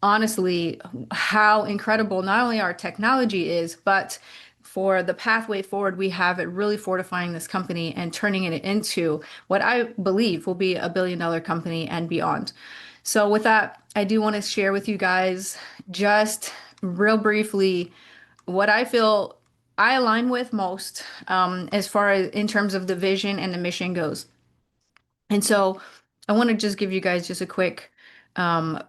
honestly how incredible not only our technology is, but for the pathway forward we have it really fortifying this company and turning it into what I believe will be a $1 billion company and beyond. So with that, I do want to share with you guys just real briefly what I feel I align with most, as far as in terms of the vision and the mission goes. And so I want to just give you guys just a quick um,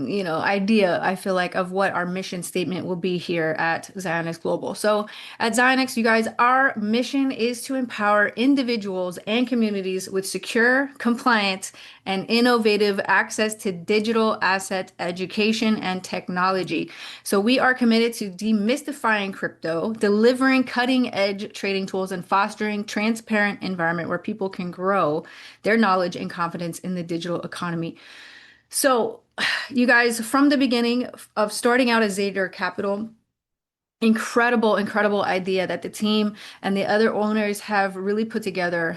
idea, I feel like, of what our mission statement will be here at ZIONIX Global. So at ZIONIX, you guys, our mission is to empower individuals and communities with secure, compliant, and innovative access to digital asset education and technology. So we are committed to demystifying crypto, delivering cutting-edge trading tools, and fostering transparent environment where people can grow their knowledge and confidence in the digital economy. So, you guys, from the beginning of starting out as Zater Capital, incredible idea that the team and the other owners have really put together.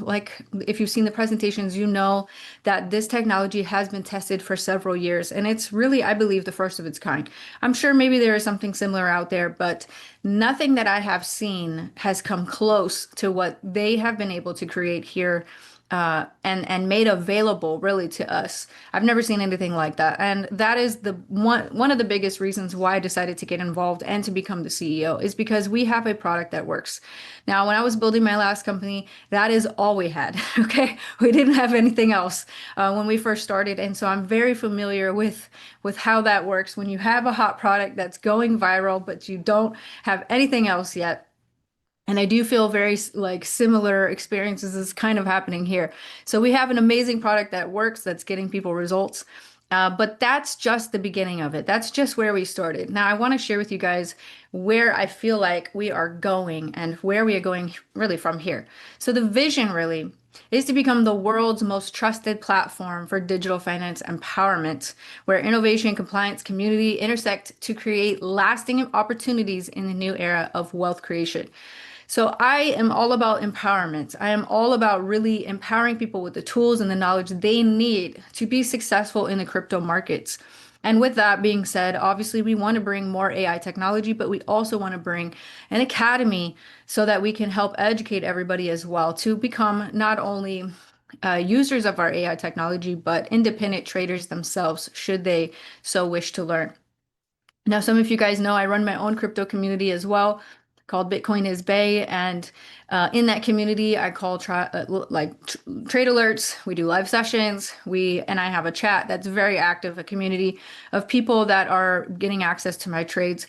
Like, if you've seen the presentations, you know that this technology has been tested for several years, and it's really, I believe, the first of its kind. I'm sure maybe there is something similar out there, but nothing that I have seen has come close to what they have been able to create here, and made available really to us. I've never seen anything like that, and that is the one of the biggest reasons why I decided to get involved and to become the CEO, is because we have a product that works. Now, when I was building my last company, that is all we had. Okay, we didn't have anything else when we first started, and so I'm very familiar with how that works when you have a hot product that's going viral, but you don't have anything else yet. And I do feel very like similar experiences is kind of happening here. So we have an amazing product that works, that's getting people results. But that's just the beginning of it. That's just where we started. Now, I want to share with you guys where I feel like we are going and where we are going really from here. So the vision really is to become the world's most trusted platform for digital finance empowerment, where innovation and compliance community intersect to create lasting opportunities in the new era of wealth creation. So I am all about empowerment. I am all about really empowering people with the tools and the knowledge they need to be successful in the crypto markets. And with that being said, obviously we want to bring more AI technology, but we also want to bring an academy so that we can help educate everybody as well to become not only users of our AI technology, but independent traders themselves, should they so wish to learn. Now, some of you guys know I run my own crypto community as well, called Bitcoin is Bay, and in that community, I call trade alerts. We do live sessions. And I have a chat that's very active, a community of people that are getting access to my trades.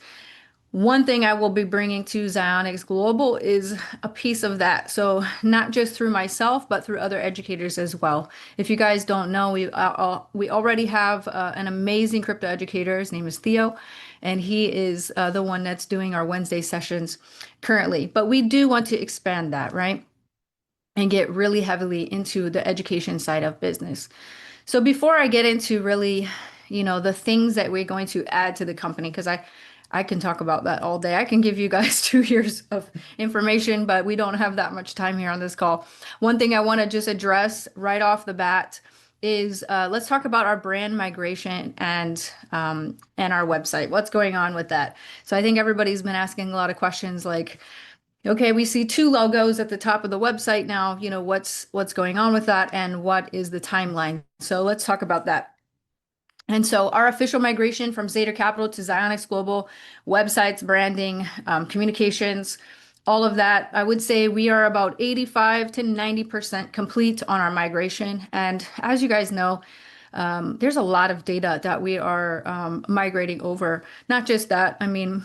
One thing I will be bringing to ZIONIX Global is a piece of that. So not just through myself, but through other educators as well. If you guys don't know, we already have an amazing crypto educator. His name is Theo, and he is the one that's doing our Wednesday sessions currently. But we do want to expand that, right? And get really heavily into the education side of business. So before I get into really, the things that we're going to add to the company, because I can talk about that all day. I can give you guys 2 years of information, but we don't have that much time here on this call. One thing I want to just address right off the bat is let's talk about our brand migration and our website. What's going on with that? So I think everybody's been asking a lot of questions like, okay, we see 2 logos at the top of the website now. What's going on with that, and what is the timeline? So let's talk about that. And so our official migration from Zater Capital to ZIONIX Global, websites, branding, communications, all of that, I would say we are about 85 to 90% complete on our migration. And as you guys know, there's a lot of data that we are migrating over. Not just that, I mean,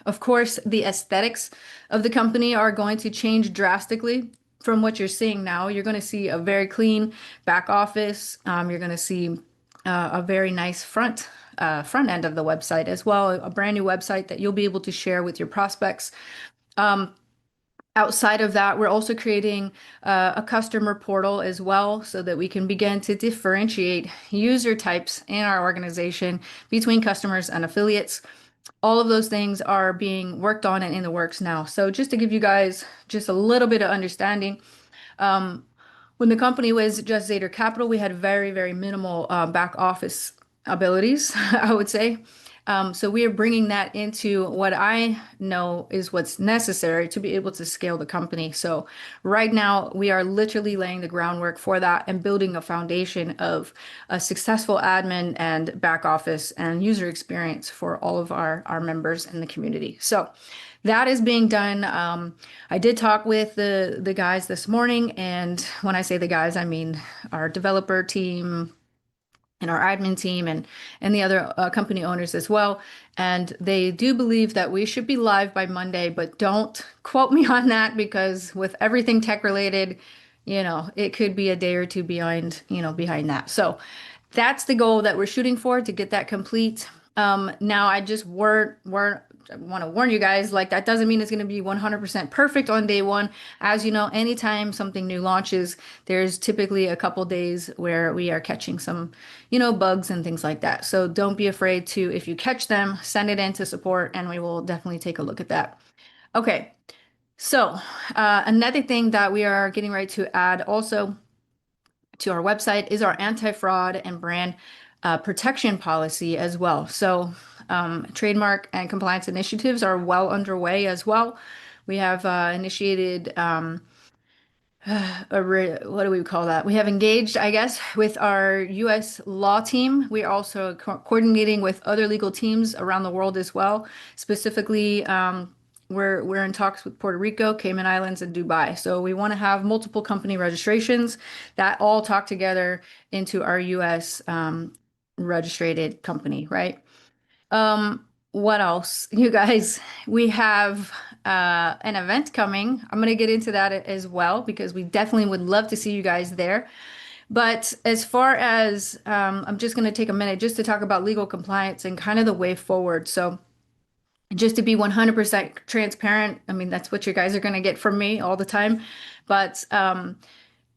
of course, the aesthetics of the company are going to change drastically from what you're seeing now. You're going to see a very clean back office. You're going to see a very nice front end of the website as well, a brand new website that you'll be able to share with your prospects. Outside of that, we're also creating a customer portal as well, so that we can begin to differentiate user types in our organization between customers and affiliates. All of those things are being worked on and in the works now. So just to give you guys just a little bit of understanding, when the company was just Zater Capital, we had very minimal back office abilities, I would say. So we are bringing that into what I know is what's necessary to be able to scale the company. So right now we are literally laying the groundwork for that and building a foundation of a successful admin and back office and user experience for all of our members in the community. So that is being done. I did talk with the guys this morning, and when I say the guys, I mean our developer team, and our admin team and the other company owners as well. And they do believe that we should be live by Monday, but don't quote me on that because with everything tech related, it could be a day or two behind, behind that. So that's the goal that we're shooting for to get that complete. Now I just I want to warn you guys, like that doesn't mean it's going to be 100% perfect on day one. As you know, anytime something new launches, there's typically a couple days where we are catching some, bugs and things like that. So don't be afraid to, if you catch them, send it in to support and we will definitely take a look at that. Okay. So, another thing that we are getting ready to add also to our website is our anti-fraud and brand protection policy as well. So trademark and compliance initiatives are well underway as well. We have initiated what do we call that? We have engaged, I guess, with our US law team. We're also coordinating with other legal teams around the world as well. Specifically, we're in talks with Puerto Rico, Cayman Islands, and Dubai. So we want to have multiple company registrations that all talk together into our US registered company, right? What else? You guys, we have an event coming. I'm going to get into that as well because we definitely would love to see you guys there. But as far as I'm just going to take a minute just to talk about legal compliance and kind of the way forward. So just to be 100% transparent, I mean, that's what you guys are going to get from me all the time. But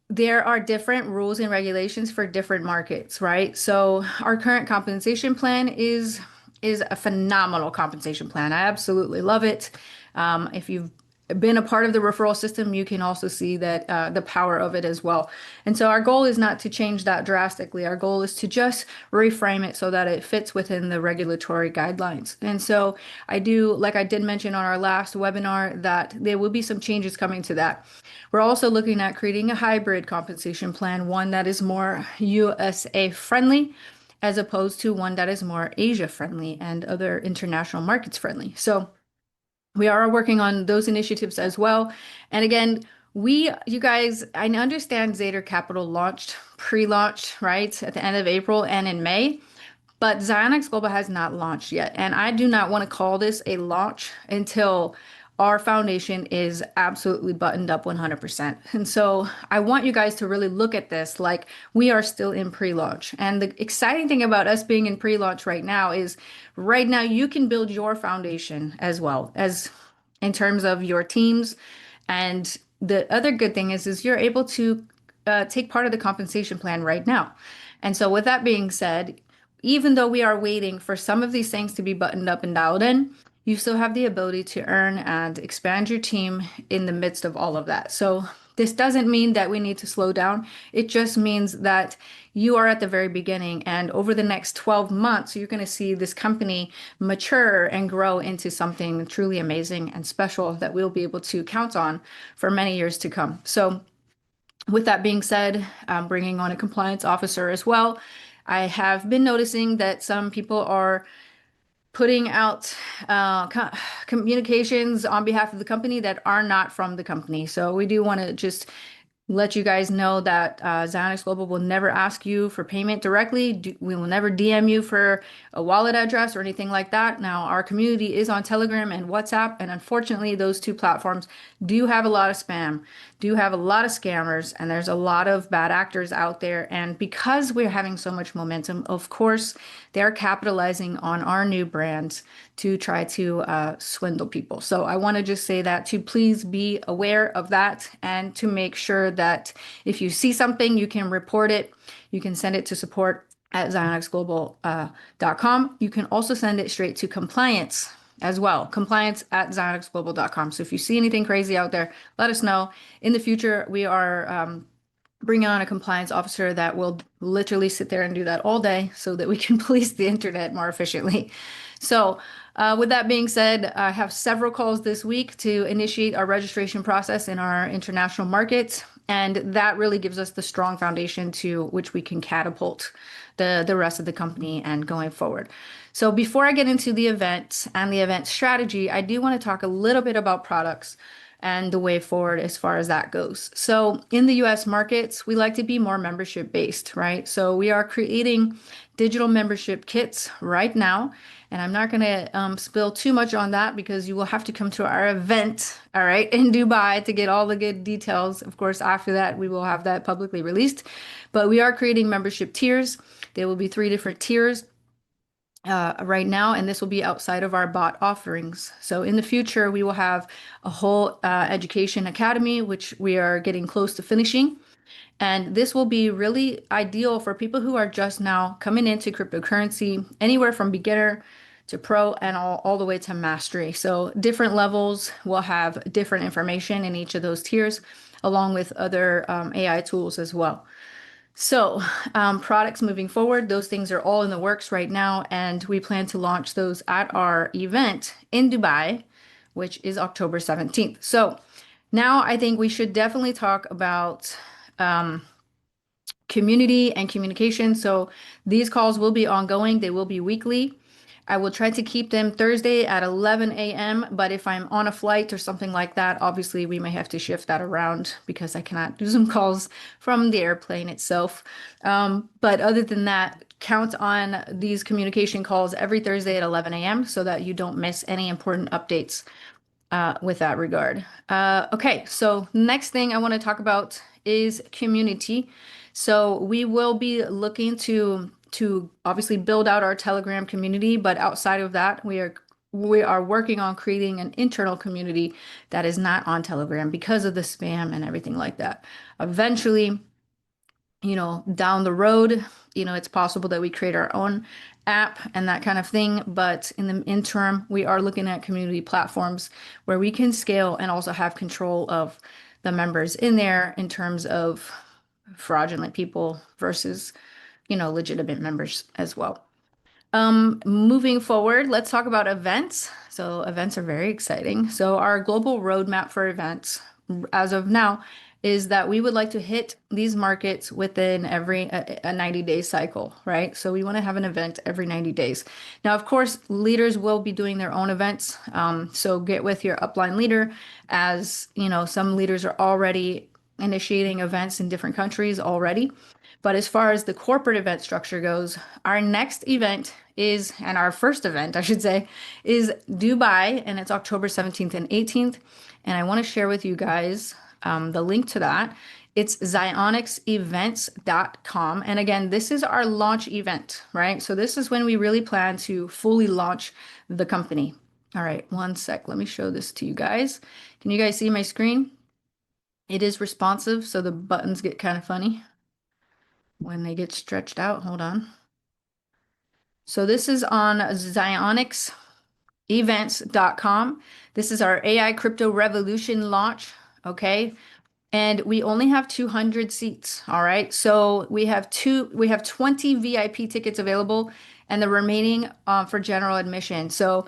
there are different rules and regulations for different markets, right? So our current compensation plan is a phenomenal compensation plan. I absolutely love it. If you've been a part of the referral system, you can also see that the power of it as well. And so our goal is not to change that drastically. Our goal is to just reframe it so that it fits within the regulatory guidelines. And so I do, like I did mention on our last webinar, that there will be some changes coming to that. We're also looking at creating a hybrid compensation plan, one that is more USA friendly, as opposed to one that is more Asia friendly and other international markets friendly. So we are working on those initiatives as well. And again, you guys, I understand Zater Capital pre-launched, right, at the end of April and in May, but ZIONIX Global has not launched yet. And I do not want to call this a launch until our foundation is absolutely buttoned up 100%. And so I want you guys to really look at this like we are still in pre-launch. And the exciting thing about us being in pre-launch right now is right now you can build your foundation as well as in terms of your teams. And the other good thing is you're able to take part of the compensation plan right now. And so with that being said, even though we are waiting for some of these things to be buttoned up and dialed in, you still have the ability to earn and expand your team in the midst of all of that. So this doesn't mean that we need to slow down. It just means that you are at the very beginning, and over the next 12 months, you're going to see this company mature and grow into something truly amazing and special that we'll be able to count on for many years to come. So with that being said, I'm bringing on a compliance officer as well. I have been noticing that some people are putting out communications on behalf of the company that are not from the company. So we do want to just let you guys know that ZIONIX Global will never ask you for payment directly. We will never DM you for a wallet address or anything like that. Now, our community is on Telegram and WhatsApp, and unfortunately, those two platforms do have a lot of spam, do have a lot of scammers, and there's a lot of bad actors out there. And because we're having so much momentum, of course, they're capitalizing on our new brands to try to swindle people. So I want to just say that to please be aware of that and to make sure that if you see something, you can report it. You can send it to support@zionixglobal.com. You can also send it straight to compliance as well, compliance@zionixglobal.com. So if you see anything crazy out there, let us know. In the future, we are bring on a compliance officer that will literally sit there and do that all day so that we can police the internet more efficiently. So, with that being said, I have several calls this week to initiate our registration process in our international markets. And that really gives us the strong foundation to which we can catapult the rest of the company and going forward. So before I get into the event and the event strategy, I do want to talk a little bit about products and the way forward as far as that goes. So in the US markets, we like to be more membership based, right? So we are creating digital membership kits right now. And I'm not going to spill too much on that because you will have to come to our event, all right, in Dubai to get all the good details. Of course, after that, we will have that publicly released. But we are creating membership tiers. There will be 3 different tiers right now, and this will be outside of our bot offerings. So in the future, we will have a whole education academy, which we are getting close to finishing. And this will be really ideal for people who are just now coming into cryptocurrency, anywhere from beginner to pro and all the way to mastery. So different levels will have different information in each of those tiers, along with other AI tools as well. So, products moving forward, those things are all in the works right now, and we plan to launch those at our event in Dubai, which is October 17th. So, now I think we should definitely talk about community and communication. So, these calls will be ongoing, they will be weekly. I will try to keep them Thursday at 11 a.m. But if I'm on a flight or something like that, obviously we may have to shift that around because I cannot do Zoom calls from the airplane itself. But other than that, count on these communication calls every Thursday at 11 a.m. so that you don't miss any important updates with that regard. Okay, so next thing I want to talk about is community. So we will be looking to obviously build out our Telegram community, but outside of that, we are working on creating an internal community that is not on Telegram because of the spam and everything like that. Eventually, down the road, it's possible that we create our own app and that kind of thing. But in the interim, we are looking at community platforms where we can scale and also have control of the members in there in terms of fraudulent people versus, legitimate members as well. Moving forward, let's talk about events. So events are very exciting. So our global roadmap for events as of now is that we would like to hit these markets within every a 90-day cycle, right? So we want to have an event every 90 days. Now, of course, leaders will be doing their own events. So get with your upline leader as, some leaders are already initiating events in different countries already. But as far as the corporate event structure goes, our next event is, and our first event, I should say, is Dubai, and it's October 17th and 18th. And I want to share with you guys the link to that. It's ZIONIXEvents.com. And again, this is our launch event, right? So this is when we really plan to fully launch the company. All right, one sec. Let me show this to you guys. Can you guys see my screen? It is responsive, so the buttons get kind of funny when they get stretched out. Hold on. So this is on ZIONIXEvents.com. This is our AI crypto revolution launch. Okay. And we only have 200 seats. All right. So we have 20 VIP tickets available and the remaining for general admission. So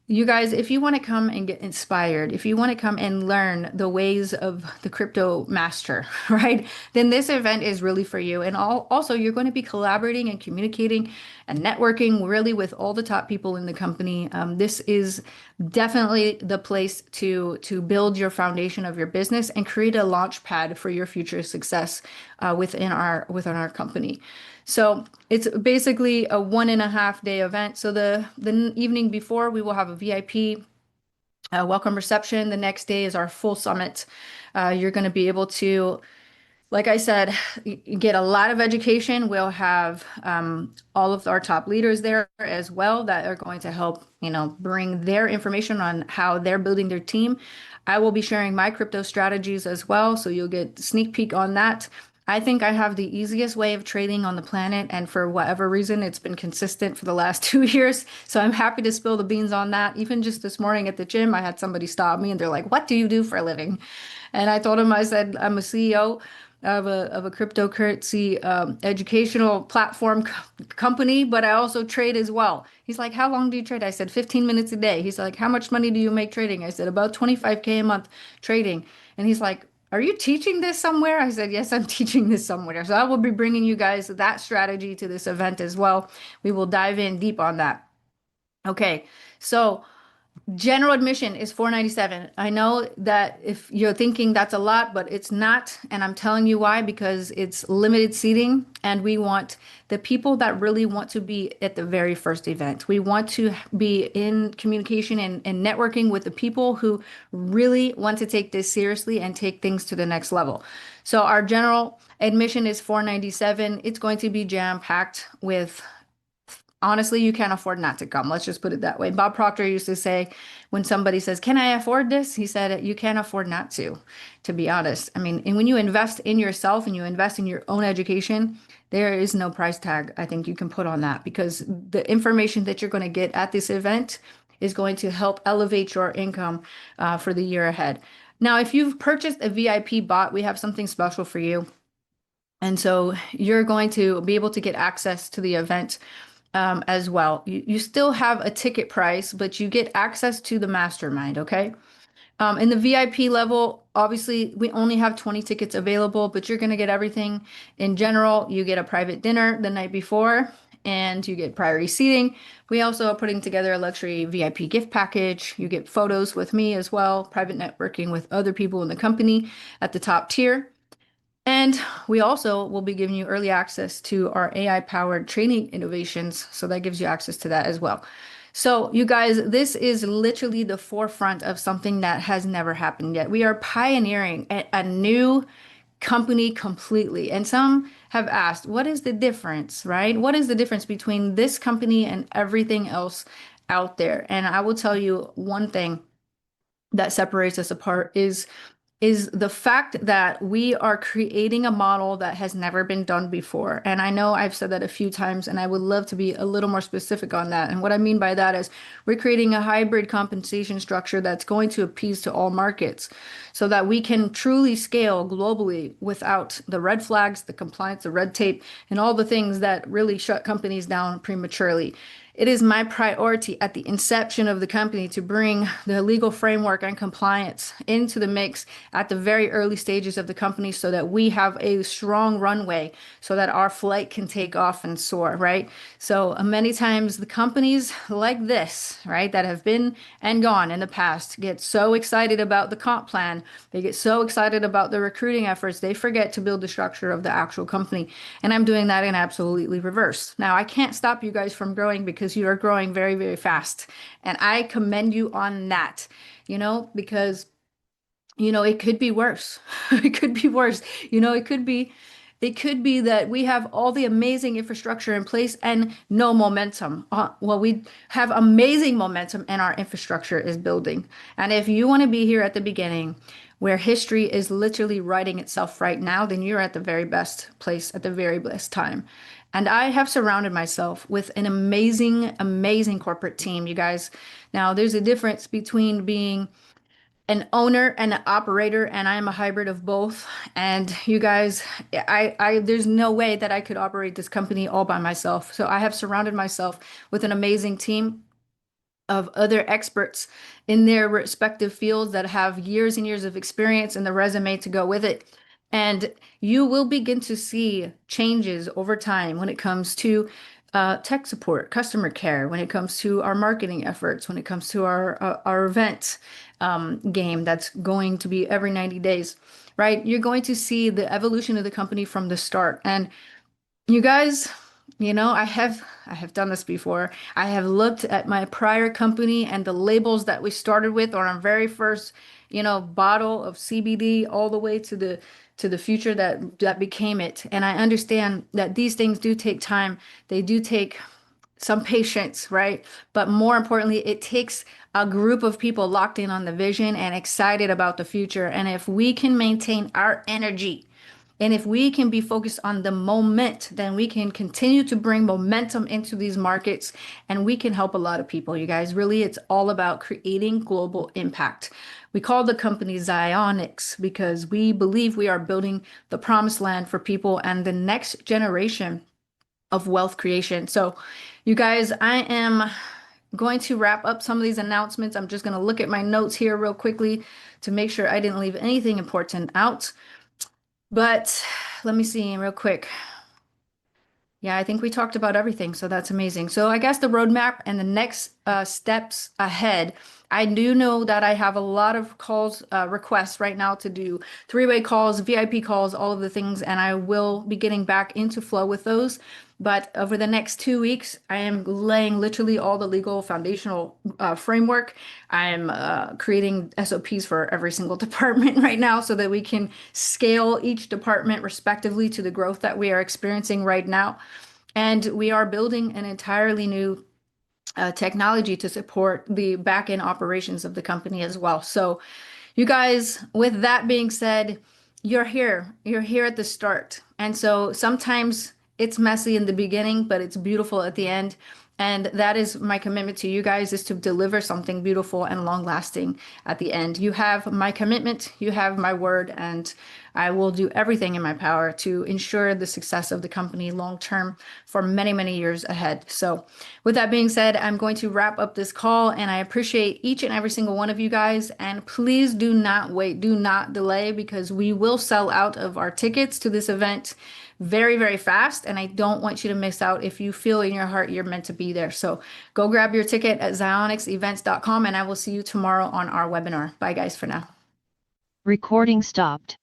you guys, if you want to come and get inspired, if you want to come and learn the ways of the crypto master, right, then this event is really for you. And also, you're going to be collaborating and communicating and networking really with all the top people in the company. This is definitely the place to build your foundation of your business and create a launch pad for your future success within our company. So it's basically a 1.5 day event. So the evening before, we will have a VIP welcome reception. The next day is our full summit. You're going to be able to, like I said, get a lot of education. We'll have all of our top leaders there as well that are going to help, bring their information on how they're building their team. I will be sharing my crypto strategies as well, so you'll get a sneak peek on that. I think I have the easiest way of trading on the planet, and for whatever reason, it's been consistent for the last 2 years. So I'm happy to spill the beans on that. Even just this morning at the gym, I had somebody stop me and they're like, "What do you do for a living?" And I told them, I said, "I'm a CEO of a cryptocurrency educational platform company, but I also trade as well. He's like, "How long do you trade?" I said, "15 minutes a day." He's like, "How much money do you make trading?" I said, "About 25K a month trading." And he's like, "Are you teaching this somewhere?" I said, "Yes, I'm teaching this somewhere." So I will be bringing you guys that strategy to this event as well. We will dive in deep on that. Okay, so general admission is 497. I know that if you're thinking that's a lot, but it's not, and I'm telling you why, because it's limited seating and we want the people that really want to be at the very first event. We want to be in communication and networking with the people who really want to take this seriously and take things to the next level. So our general admission is 497. It's going to be jam-packed with honestly, you can't afford not to come. Let's just put it that way. Bob Proctor used to say, when somebody says, "Can I afford this?" He said, "You can't afford not to be honest." I mean, and when you invest in yourself and you invest in your own education, there is no price tag I think you can put on that because the information that you're going to get at this event is going to help elevate your income for the year ahead. Now, if you've purchased a VIP bot, we have something special for you. And so you're going to be able to get access to the event as well. You still have a ticket price, but you get access to the mastermind, okay? In the VIP level, obviously, we only have 20 tickets available, but you're going to get everything. In general, you get a private dinner the night before, and you get priority seating. We also are putting together a luxury VIP gift package. You get photos with me as well, private networking with other people in the company at the top tier. And we also will be giving you early access to our AI powered training innovations. So that gives you access to that as well. So, you guys, this is literally the forefront of something that has never happened yet. We are pioneering a new company completely. And some have asked, what is the difference, right? What is the difference between this company and everything else out there? And I will tell you one thing that separates us apart is the fact that we are creating a model that has never been done before. And I know I've said that a few times, and I would love to be a little more specific on that. And what I mean by that is we're creating a hybrid compensation structure that's going to appease to all markets so that we can truly scale globally without the red flags, the compliance, the red tape, and all the things that really shut companies down prematurely. It is my priority at the inception of the company to bring the legal framework and compliance into the mix at the very early stages of the company so that we have a strong runway so that our flight can take off and soar, right? So many times the companies like this, right, that have been and gone in the past get so excited about the comp plan. They get so excited about the recruiting efforts. They forget to build the structure of the actual company. And I'm doing that in absolutely reverse. Now, I can't stop you guys from growing because you are growing very, very fast. And I commend you on that, because it could be worse. It could be worse. It could be that we have all the amazing infrastructure in place and no momentum. Well, we have amazing momentum and our infrastructure is building. And if you want to be here at the beginning, where history is literally writing itself right now, then you're at the very best place at the very best time. And I have surrounded myself with an amazing, amazing corporate team, you guys. Now, there's a difference between being an owner and an operator, and I am a hybrid of both. And you guys, there's no way that I could operate this company all by myself. So I have surrounded myself with an amazing team of other experts in their respective fields that have years and years of experience and the resume to go with it. And you will begin to see changes over time when it comes to tech support, customer care, when it comes to our marketing efforts, when it comes to our event game that's going to be every 90 days, right? You're going to see the evolution of the company from the start. And you guys, I have done this before. I have looked at my prior company and the labels that we started with on our very first, bottle of CBD all the way to the future that became it. And I understand that these things do take time. They do take some patience, right? But more importantly, it takes a group of people locked in on the vision and excited about the future. And if we can maintain our energy And if we can be focused on the moment, then we can continue to bring momentum into these markets and we can help a lot of people, you guys. Really, it's all about creating global impact. We call the company ZIONIX because we believe we are building the promised land for people and the next generation of wealth creation. So, you guys, I am going to wrap up some of these announcements. I'm just going to look at my notes here real quickly to make sure I didn't leave anything important out. But let me see real quick. Yeah, I think we talked about everything, so that's amazing. So I guess the roadmap and the next steps ahead. I do know that I have a lot of calls, requests right now to do three-way calls, VIP calls, all of the things, and I will be getting back into flow with those. But over the next 2 weeks, I am laying literally all the legal foundational framework. I'm creating SOPs for every single department right now so that we can scale each department respectively to the growth that we are experiencing right now. And we are building an entirely new technology to support the back end operations of the company as well. So, you guys, with that being said, you're here. You're here at the start. And so sometimes it's messy in the beginning, but it's beautiful at the end. And that is my commitment to you guys is to deliver something beautiful and long lasting at the end. You have my commitment, you have my word, and I will do everything in my power to ensure the success of the company long term for many, many years ahead. So, with that being said, I'm going to wrap up this call and I appreciate each and every single one of you guys. And please do not wait, do not delay because we will sell out of our tickets to this event very, very fast. And I don't want you to miss out if you feel in your heart you're meant to be there. So go grab your ticket at zionixevents.com and I will see you tomorrow on our webinar. Bye, guys, for now. Recording stopped.